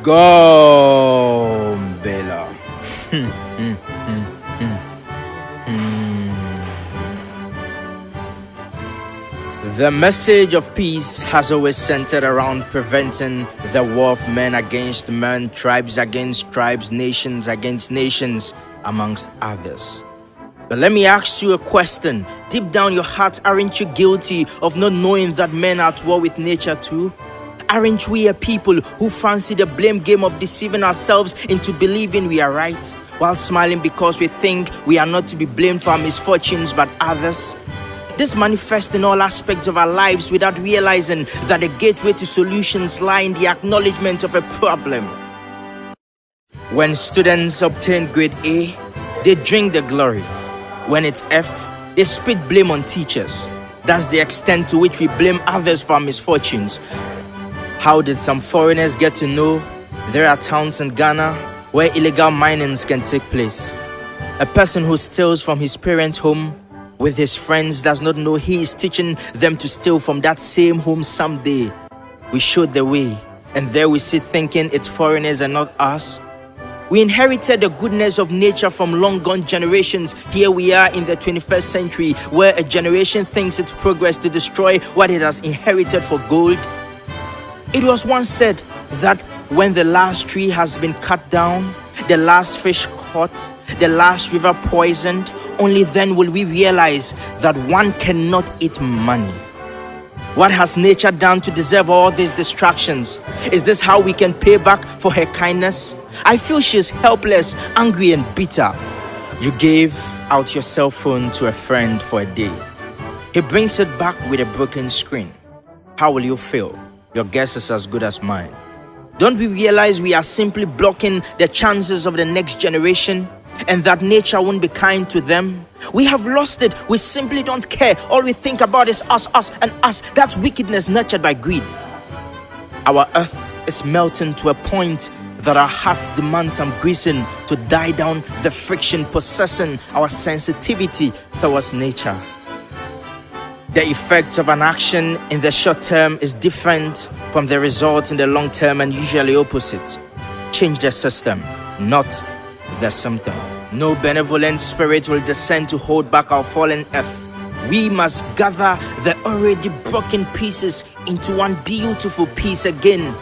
GOMBILLA. The message of peace has always centered around preventing the war of men against men, tribes against tribes, nations against nations, amongst others. But let me ask you a question. Deep down your heart, aren't you guilty of not knowing that men are at war with nature too? Aren't we a people who fancy the blame game of deceiving ourselves into believing we are right, while smiling because we think we are not to be blamed for our misfortunes but others? This manifests in all aspects of our lives without realizing that the gateway to solutions lie in the acknowledgement of a problem. When students obtain grade A, they drink the glory. When it's F, they spit blame on teachers. That's the extent to which we blame others for our misfortunes. How did some foreigners get to know there are towns in Ghana where illegal minings can take place? A person who steals from his parents' home with his friends does not know he is teaching them to steal from that same home someday. We showed the way, and there we sit thinking it's foreigners and not us. We inherited the goodness of nature from long-gone generations. Here we are in the 21st century, where a generation thinks it's progress to destroy what it has inherited for gold. It was once said that when the last tree has been cut down, the last fish caught, the last river poisoned, only then will we realize that one cannot eat money. What has nature done to deserve all these distractions? Is this how we can pay back for her kindness? I feel she's helpless, angry and bitter. You gave out your cell phone to a friend for a day. He brings it back with a broken screen. How will you feel? Your guess is as good as mine. Don't we realize we are simply blocking the chances of the next generation, and that nature won't be kind to them? We have lost it. We simply don't care. All we think about is us, and us. That's wickedness nurtured by greed. Our earth is melting to a point that our hearts demand some greasing to die down the friction possessing our sensitivity towards nature. The effect of an action in the short term is different from the result in the long term, and usually opposite. Change the system, not the symptom. No benevolent spirit will descend to hold back our fallen earth. We must gather the already broken pieces into one beautiful piece again.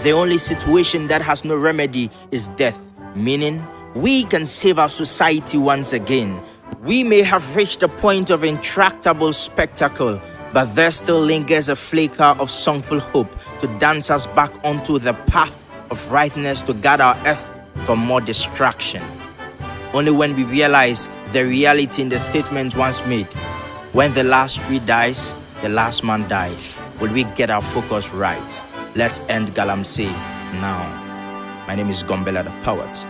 The only situation that has no remedy is death, meaning we can save our society once again. We may have reached a point of intractable spectacle, but there still lingers a flicker of songful hope to dance us back onto the path of rightness, to guard our earth from more distraction. Only when we realize the reality in the statement once made, when the last tree dies, the last man dies, will we get our focus right. Let's end Galamsey now. My name is GOMBILLA the Poet.